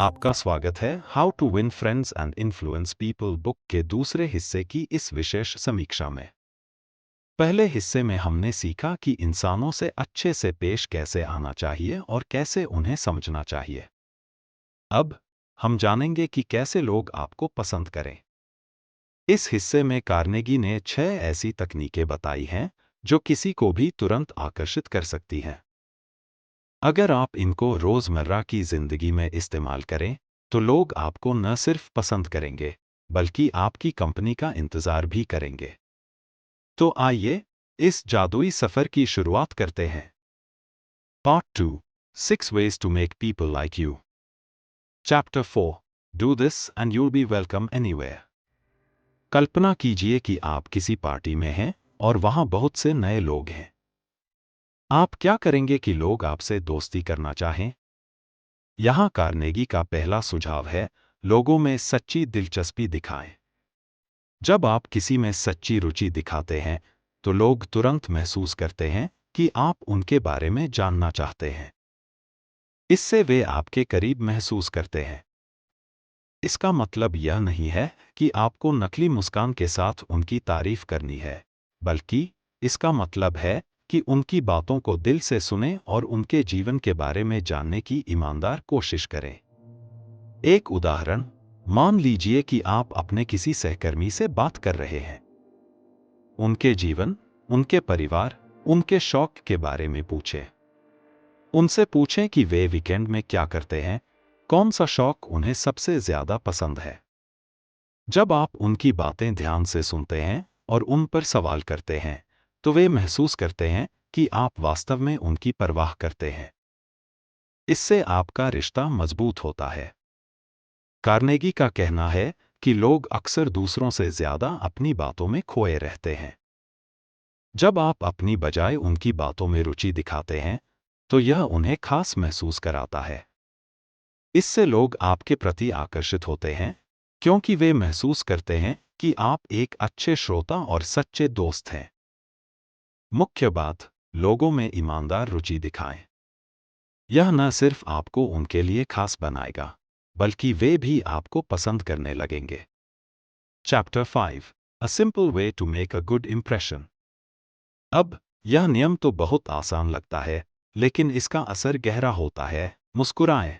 आपका स्वागत है how to win friends and influence people book के दूसरे हिस्से की इस विशेष समीक्षा में। पहले हिस्से में हमने सीखा कि इंसानों से अच्छे से पेश कैसे आना चाहिए और कैसे उन्हें समझना चाहिए। अब हम जानेंगे कि कैसे लोग आपको पसंद करें। इस हिस्से में कार्नेगी ने 6 ऐसी तकनीकें बताई हैं जो किसी को भी तुरंत आकर्षित कर सकती हैं। अगर आप इनको रोज़मर्रा की ज़िंदगी में इस्तेमाल करें तो लोग आपको न सिर्फ पसंद करेंगे बल्कि आपकी कंपनी का इंतज़ार भी करेंगे। तो आइए इस जादुई सफ़र की शुरुआत करते हैं। Part 2, 6 ways to make people like you। Chapter 4, do this and you'll be welcome anywhere। कल्पना कीजिए कि आप किसी पार्टी में हैं और वहां बहुत से नए लोग हैं। आप क्या करेंगे कि लोग आपसे दोस्ती करना चाहें? यहां कार्नेगी का पहला सुझाव है, लोगों में सच्ची दिलचस्पी दिखाएं। जब आप किसी में सच्ची रुचि दिखाते हैं तो लोग तुरंत महसूस करते हैं कि आप उनके बारे में जानना चाहते हैं। इससे वे आपके करीब महसूस करते हैं। इसका मतलब यह नहीं है कि आपको नकली मुस्कान के साथ उनकी तारीफ करनी है, बल्कि इसका मतलब है कि उनकी बातों को दिल से सुनें और उनके जीवन के बारे में जानने की ईमानदार कोशिश करें। एक उदाहरण, मान लीजिए कि आप अपने किसी सहकर्मी से बात कर रहे हैं। उनके जीवन, उनके परिवार, उनके शौक के बारे में पूछें। उनसे पूछें कि वे वीकेंड में क्या करते हैं, कौन सा शौक उन्हें सबसे ज्यादा पसंद है। जब आप उनकी बातें ध्यान से सुनते हैं और उन पर सवाल करते हैं तो वे महसूस करते हैं कि आप वास्तव में उनकी परवाह करते हैं। इससे आपका रिश्ता मजबूत होता है। कार्नेगी का कहना है कि लोग अक्सर दूसरों से ज्यादा अपनी बातों में खोए रहते हैं। जब आप अपनी बजाय उनकी बातों में रुचि दिखाते हैं तो यह उन्हें खास महसूस कराता है। इससे लोग आपके प्रति आकर्षित होते हैं क्योंकि वे महसूस करते हैं कि आप एक अच्छे श्रोता और सच्चे दोस्त हैं। मुख्य बात, लोगों में ईमानदार रुचि दिखाएं। यह न सिर्फ आपको उनके लिए खास बनाएगा बल्कि वे भी आपको पसंद करने लगेंगे। Chapter 5, a simple way to make a good impression. अब यह नियम तो बहुत आसान लगता है लेकिन इसका असर गहरा होता है। मुस्कुराएं।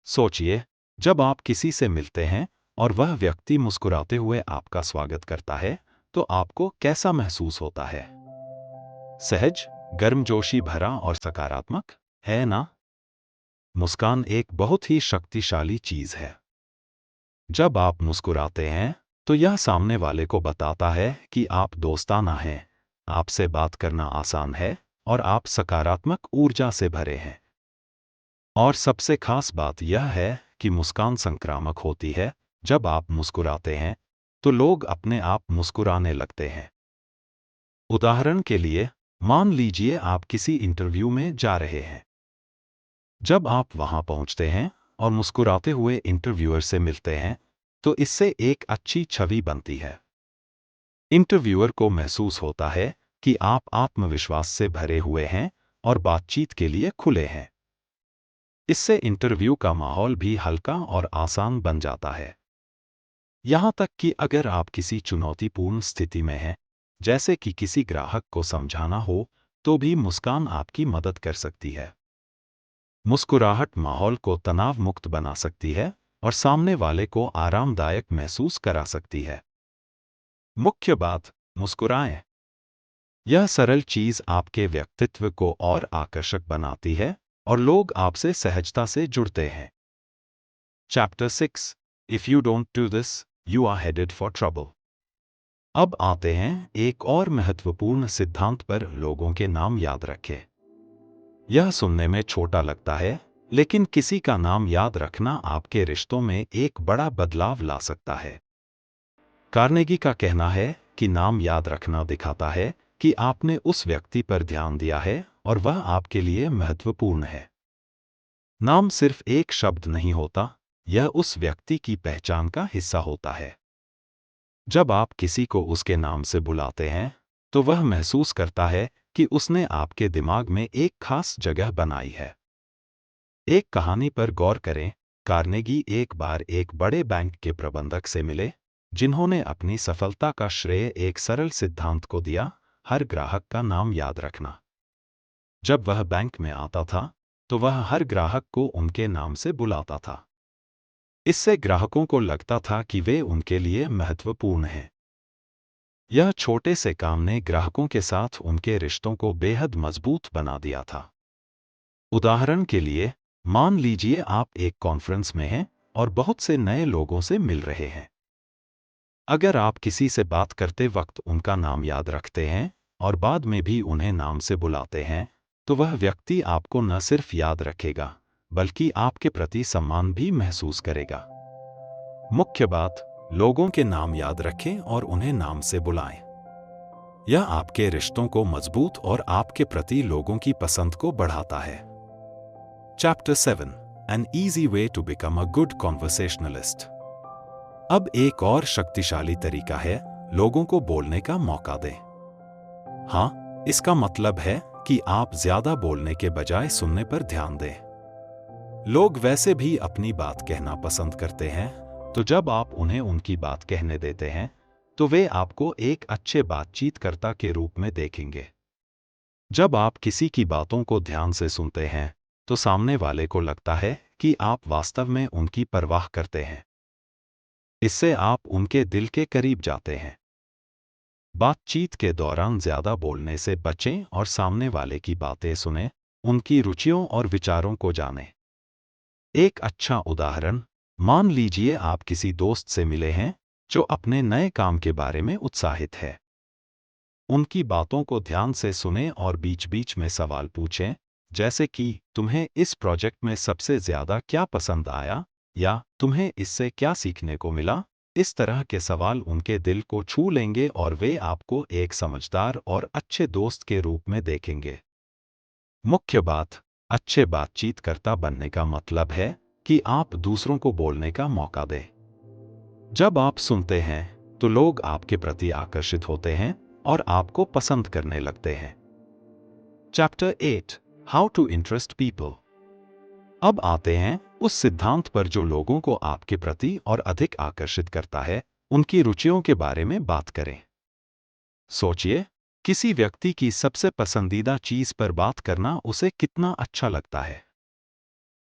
सोचिए, जब आप किसी से मिलते हैं और वह व्यक्ति मुस्कुराते हुए आपका स्वागत करता है तो आपको कैसा महसूस होता है? सहज, गर्मजोशी भरा और सकारात्मक, है ना? मुस्कान एक बहुत ही शक्तिशाली चीज है। जब आप मुस्कुराते हैं तो यह सामने वाले को बताता है कि आप दोस्ताना हैं, आपसे बात करना आसान है और आप सकारात्मक ऊर्जा से भरे हैं। और सबसे खास बात यह है कि मुस्कान संक्रामक होती है। जब आप मुस्कुराते हैं तो लोग अपने आप मुस्कुराने लगते हैं। उदाहरण के लिए, मान लीजिए आप किसी इंटरव्यू में जा रहे हैं। जब आप वहां पहुंचते हैं और मुस्कुराते हुए इंटरव्यूअर से मिलते हैं तो इससे एक अच्छी छवि बनती है। इंटरव्यूअर को महसूस होता है कि आप आत्मविश्वास से भरे हुए हैं और बातचीत के लिए खुले हैं। इससे इंटरव्यू का माहौल भी हल्का और आसान बन जाता है। यहां तक कि अगर आप किसी चुनौतीपूर्ण स्थिति में हैं, जैसे कि किसी ग्राहक को समझाना हो, तो भी मुस्कान आपकी मदद कर सकती है। मुस्कुराहट माहौल को तनाव मुक्त बना सकती है और सामने वाले को आरामदायक महसूस करा सकती है। मुख्य बात, मुस्कुराएं। यह सरल चीज आपके व्यक्तित्व को और आकर्षक बनाती है और लोग आपसे सहजता से जुड़ते हैं। Chapter 6, if you don't do this you are headed for trouble. अब आते हैं एक और महत्वपूर्ण सिद्धांत पर, लोगों के नाम याद रखें। यह सुनने में छोटा लगता है लेकिन किसी का नाम याद रखना आपके रिश्तों में एक बड़ा बदलाव ला सकता है। कार्नेगी का कहना है कि नाम याद रखना दिखाता है कि आपने उस व्यक्ति पर ध्यान दिया है और वह आपके लिए महत्वपूर्ण है। नाम सिर्फ एक शब्द नहीं होता, यह उस व्यक्ति की पहचान का हिस्सा होता है। जब आप किसी को उसके नाम से बुलाते हैं तो वह महसूस करता है कि उसने आपके दिमाग में एक खास जगह बनाई है। एक कहानी पर गौर करें। कार्नेगी एक बार एक बड़े बैंक के प्रबंधक से मिले, जिन्होंने अपनी सफलता का श्रेय एक सरल सिद्धांत को दिया, हर ग्राहक का नाम याद रखना। जब वह बैंक में आता था, तो वह हर ग्राहक को उनके नाम से बुलाता था। इससे ग्राहकों को लगता था कि वे उनके लिए महत्वपूर्ण हैं। यह छोटे से काम ने ग्राहकों के साथ उनके रिश्तों को बेहद मजबूत बना दिया था। उदाहरण के लिए, मान लीजिए आप एक कॉन्फ्रेंस में हैं और बहुत से नए लोगों से मिल रहे हैं। अगर आप किसी से बात करते वक्त उनका नाम याद रखते हैं और बाद में भी उन्हें नाम से बुलाते हैं, तो वह व्यक्ति आपको न सिर्फ याद रखेगा, बल्कि आपके प्रति सम्मान भी महसूस करेगा। मुख्य बात, लोगों के नाम याद रखें और उन्हें नाम से बुलाएं। यह आपके रिश्तों को मजबूत और आपके प्रति लोगों की पसंद को बढ़ाता है। Chapter 7: An easy way to become a good conversationalist. अब एक और शक्तिशाली तरीका है लोगों को बोलने का मौका दें। हाँ, इसका मतलब है कि आप ज्यादा बोलने के बजाय सुनने पर ध्यान दें। लोग वैसे भी अपनी बात कहना पसंद करते हैं, तो जब आप उन्हें उनकी बात कहने देते हैं, तो वे आपको एक अच्छे बातचीतकर्ता के रूप में देखेंगे। जब आप किसी की बातों को ध्यान से सुनते हैं, तो सामने वाले को लगता है कि आप वास्तव में उनकी परवाह करते हैं। इससे आप उनके दिल के करीब जाते हैं। बातचीत के दौरान ज्यादा बोलने से बचें और सामने वाले की बातें सुनें, उनकी रुचियों और विचारों को जानें। एक अच्छा उदाहरण, मान लीजिए आप किसी दोस्त से मिले हैं जो अपने नए काम के बारे में उत्साहित है। उनकी बातों को ध्यान से सुनें और बीच-बीच में सवाल पूछें, जैसे कि तुम्हें इस प्रोजेक्ट में सबसे ज्यादा क्या पसंद आया, या तुम्हें इससे क्या सीखने को मिला। इस तरह के सवाल उनके दिल को छू लेंगे और वे आपको एक समझदार और अच्छे दोस्त के रूप में देखेंगे। मुख्य बात, अच्छे बातचीतकर्ता बनने का मतलब है कि आप दूसरों को बोलने का मौका दें। जब आप सुनते हैं, तो लोग आपके प्रति आकर्षित होते हैं और आपको पसंद करने लगते हैं। Chapter 8: How to Interest People. अब आते हैं उस सिद्धांत पर जो लोगों को आपके प्रति और अधिक आकर्षित करता है। उनकी रुचियों के बारे में बात करें। सोचिए, किसी व्यक्ति की सबसे पसंदीदा चीज पर बात करना उसे कितना अच्छा लगता है।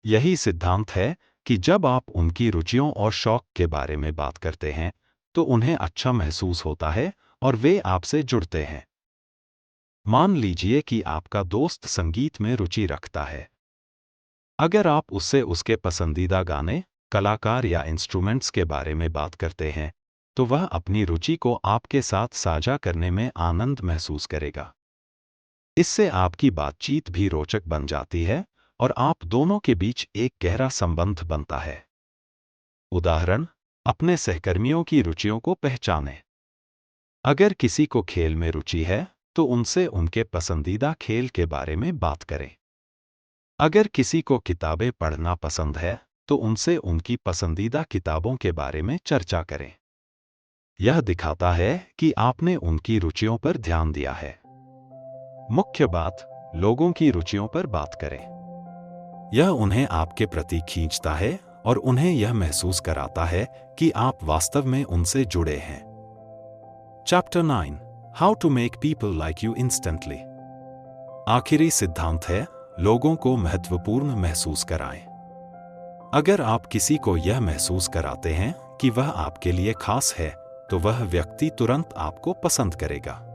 यही सिद्धांत है कि जब आप उनकी रुचियों और शौक के बारे में बात करते हैं, तो उन्हें अच्छा महसूस होता है और वे आपसे जुड़ते हैं। मान लीजिए कि आपका दोस्त संगीत में रुचि रखता है। अगर आप उससे उसके पसंदीदा गाने, कलाकार या इंस्ट्रूमेंट्स के बारे में बात करते हैं, तो वह अपनी रुचि को आपके साथ साझा करने में आनंद महसूस करेगा। इससे आपकी बातचीत भी रोचक बन जाती है और आप दोनों के बीच एक गहरा संबंध बनता है। उदाहरण, अपने सहकर्मियों की रुचियों को पहचानें। अगर किसी को खेल में रुचि है, तो उनसे उनके पसंदीदा खेल के बारे में बात करें। अगर किसी को किताबें पढ़ना पसंद है, तो उनसे उनकी पसंदीदा किताबों के बारे में चर्चा करें। यह दिखाता है कि आपने उनकी रुचियों पर ध्यान दिया है। मुख्य बात, लोगों की रुचियों पर बात करें। यह उन्हें आपके प्रति खींचता है और उन्हें यह महसूस कराता है कि आप वास्तव में उनसे जुड़े हैं। Chapter 9: How to make people like you instantly. आखिरी सिद्धांत है, लोगों को महत्वपूर्ण महसूस कराएं। अगर आप किसी को यह महसूस कराते हैं कि वह आपके लिए खास है, तो वह व्यक्ति तुरंत आपको पसंद करेगा।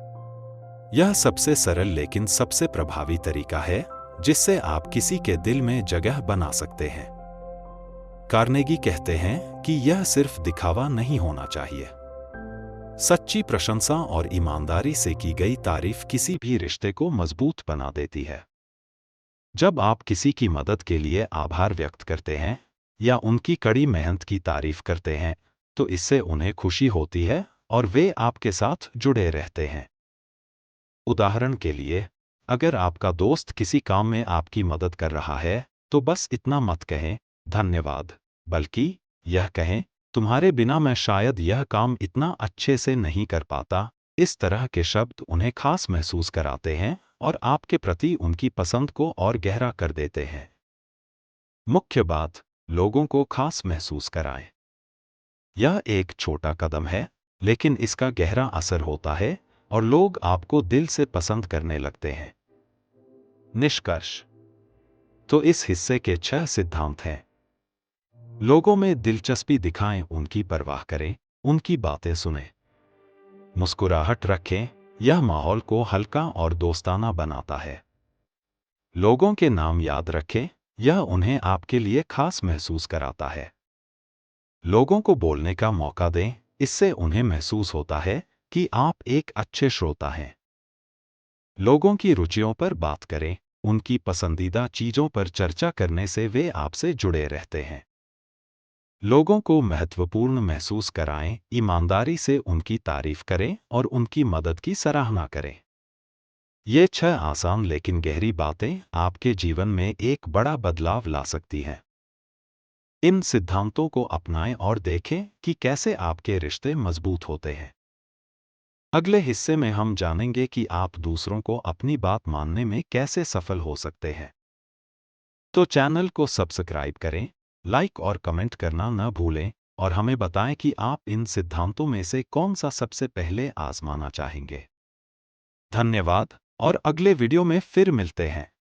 यह सबसे सरल लेकिन सबसे प्रभावी तरीका है जिससे आप किसी के दिल में जगह बना सकते हैं। कार्नेगी कहते हैं कि यह सिर्फ दिखावा नहीं होना चाहिए। सच्ची प्रशंसा और ईमानदारी से की गई तारीफ किसी भी रिश्ते को मजबूत बना देती है। जब आप किसी की मदद के लिए आभार व्यक्त करते हैं या उनकी कड़ी मेहनत की तारीफ करते हैं, तो इससे उन्हें खुशी होती है और वे आपके साथ जुड़े रहते हैं। उदाहरण के लिए, अगर आपका दोस्त किसी काम में आपकी मदद कर रहा है, तो बस इतना मत कहें, धन्यवाद, बल्कि यह कहें, तुम्हारे बिना मैं शायद यह काम इतना अच्छे से नहीं कर पाता। इस तरह के शब्द उन्हें खास महसूस कराते हैं और आपके प्रति उनकी पसंद को और गहरा कर देते हैं। मुख्य बात, लोगों को खास महसूस कराएं। यह एक छोटा कदम है, लेकिन इसका गहरा असर होता है और लोग आपको दिल से पसंद करने लगते हैं। निष्कर्ष। तो इस हिस्से के 6 सिद्धांत हैं। लोगों में दिलचस्पी दिखाएं, उनकी परवाह करें, उनकी बातें सुनें, मुस्कुराहट रखें। यह माहौल को हल्का और दोस्ताना बनाता है। लोगों के नाम याद रखें, यह उन्हें आपके लिए खास महसूस कराता है। लोगों को बोलने का मौका दें, इससे उन्हें महसूस होता है कि आप एक अच्छे श्रोता हैं। लोगों की रुचियों पर बात करें, उनकी पसंदीदा चीज़ों पर चर्चा करने से वे आपसे जुड़े रहते हैं। लोगों को महत्वपूर्ण महसूस कराएं, ईमानदारी से उनकी तारीफ करें और उनकी मदद की सराहना करें। ये 6 आसान लेकिन गहरी बातें आपके जीवन में एक बड़ा बदलाव ला सकती हैं। इन सिद्धांतों को अपनाएं और देखें कि कैसे आपके रिश्ते मजबूत होते हैं। अगले हिस्से में हम जानेंगे कि आप दूसरों को अपनी बात मानने में कैसे सफल हो सकते हैं। तो चैनल को सब्सक्राइब करें, लाइक और कमेंट करना न भूलें और हमें बताएं कि आप इन सिद्धांतों में से कौन सा सबसे पहले आजमाना चाहेंगे। धन्यवाद और अगले वीडियो में फिर मिलते हैं।